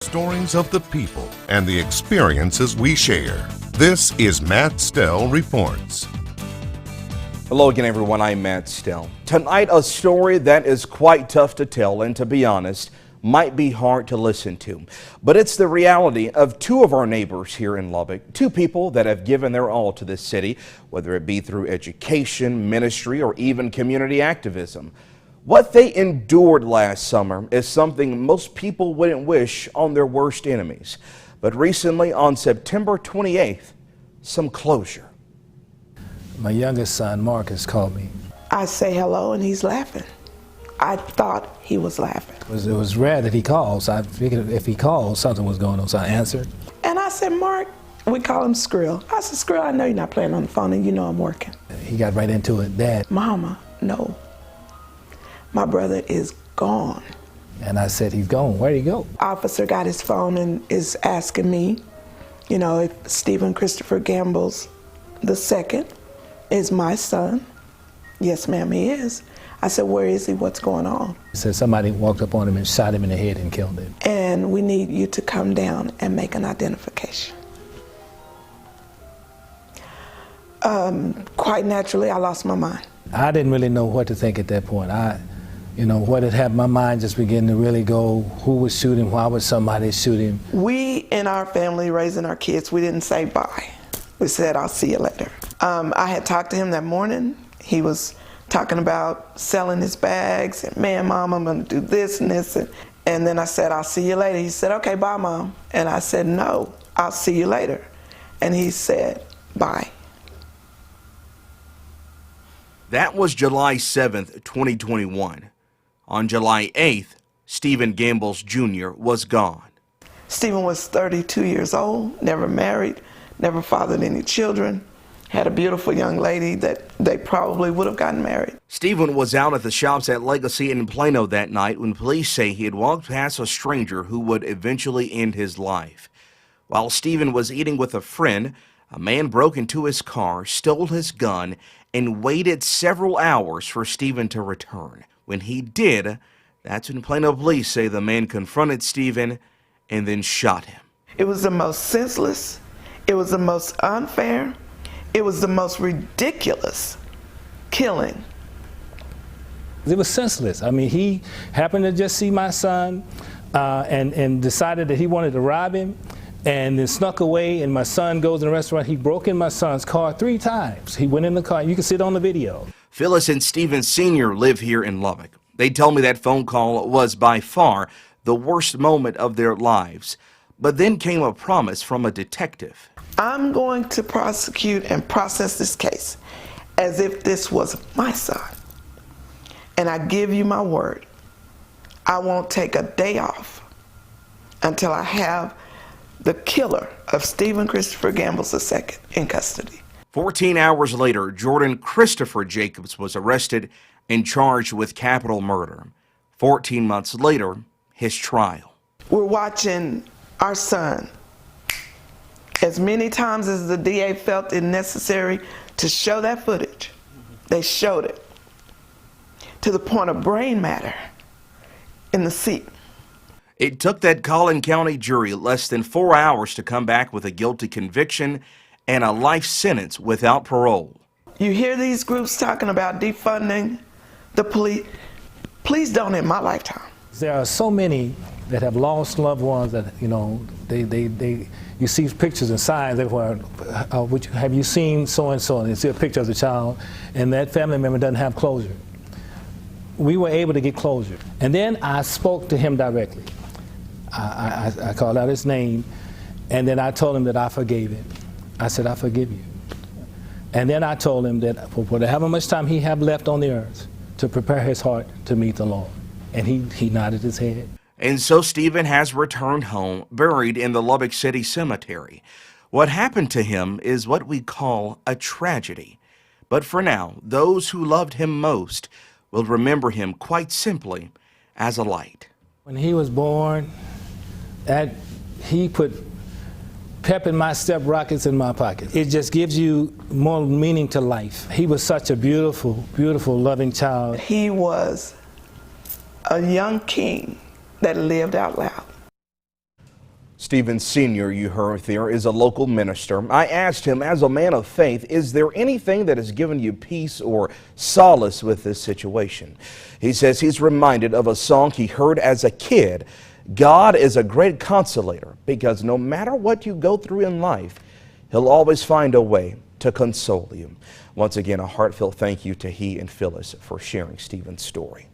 Stories of the people and the experiences we share. This is Matt Stell Reports. Hello again, everyone. I'm Matt Stell. Tonight, a story that is quite tough to tell and, to be honest, might be hard to listen to. But it's the reality of two of our neighbors here in Lubbock, two people that have given their all to this city, whether it be through education, ministry, or even community activism. What they endured last summer is something most people wouldn't wish on their worst enemies. But recently, on September 28th, some closure. My youngest son, Marcus, called me. I say hello and he's laughing. I thought he was laughing. It was rare that he called, so I figured if he called, something was going on, so I answered. And I said, Mark, we call him Skrill. I said, Skrill, I know you're not playing on the phone and you know I'm working. He got right into it. Dad. Mama, no. My brother is gone. And I said, he's gone. Where'd he go? Officer got his phone and is asking me, if Stephen Christopher Gambles II is my son. Yes, ma'am, he is. I said, where is he? What's going on? He said somebody walked up on him and shot him in the head and killed him. And we need you to come down and make an identification. Quite naturally, I lost my mind. I didn't really know what to think at that point. What had happened, my mind just began to really go, who was shooting, why would somebody shoot him? We, in our family, raising our kids, we didn't say bye. We said, I'll see you later. I had talked to him that morning. He was talking about selling his bags and, man, Mom, I'm gonna do this and this. And then I said, I'll see you later. He said, okay, bye, Mom. And I said, no, I'll see you later. And he said, bye. That was July 7th, 2021. On July 8th, Stephen Gambles Jr. was gone. Stephen was 32 years old, never married, never fathered any children, had a beautiful young lady that they probably would have gotten married. Stephen was out at the shops at Legacy in Plano that night when police say he had walked past a stranger who would eventually end his life. While Stephen was eating with a friend, a man broke into his car, stole his gun, and waited several hours for Stephen to return. When he did, that's when Plano police say the man confronted Stephen and then shot him. It was the most senseless, it was the most unfair, it was the most ridiculous killing. It was senseless. I mean, he happened to just see my son and decided that he wanted to rob him, and then snuck away, and my son goes in a restaurant. He broke in my son's car 3 times. He went in the car. You can see it on the video. Phyllis and Stephen Sr. live here in Lubbock. They tell me that phone call was by far the worst moment of their lives. But then came a promise from a detective. I'm going to prosecute and process this case as if this was my son. And I give you my word, I won't take a day off until I have the killer of Stephen Christopher Gambles II in custody. 14 hours later, Jordan Christopher Jacobs was arrested and charged with capital murder. 14 months later, his trial. We're watching our son. As many times as the DA felt it necessary to show that footage, they showed it to the point of brain matter in the seat. It took that Collin County jury less than 4 hours to come back with a guilty conviction and a life sentence without parole. You hear these groups talking about defunding the police. Please don't in my lifetime. There are so many that have lost loved ones that, you see pictures and signs everywhere. Have you seen so-and-so? And you see a picture of the child, and that family member doesn't have closure. We were able to get closure. And then I spoke to him directly. I called out his name, and then I told him that I forgave him. I said, I forgive you. And then I told him that for however much time he had left on the earth, to prepare his heart to meet the Lord. And he nodded his head. And so Stephen has returned home, buried in the Lubbock City Cemetery. What happened to him is what we call a tragedy. But for now, those who loved him most will remember him quite simply as a light. When he was born, he put pep in my step, rockets in my pocket. It just gives you more meaning to life. He was such a beautiful, beautiful, loving child. He was a young king that lived out loud. Stephen Sr., you heard there, is a local minister. I asked him, as a man of faith, is there anything that has given you peace or solace with this situation? He says he's reminded of a song he heard as a kid. God is a great consolator because no matter what you go through in life, He'll always find a way to console you. Once again, a heartfelt thank you to he and Phyllis for sharing Stephen's story.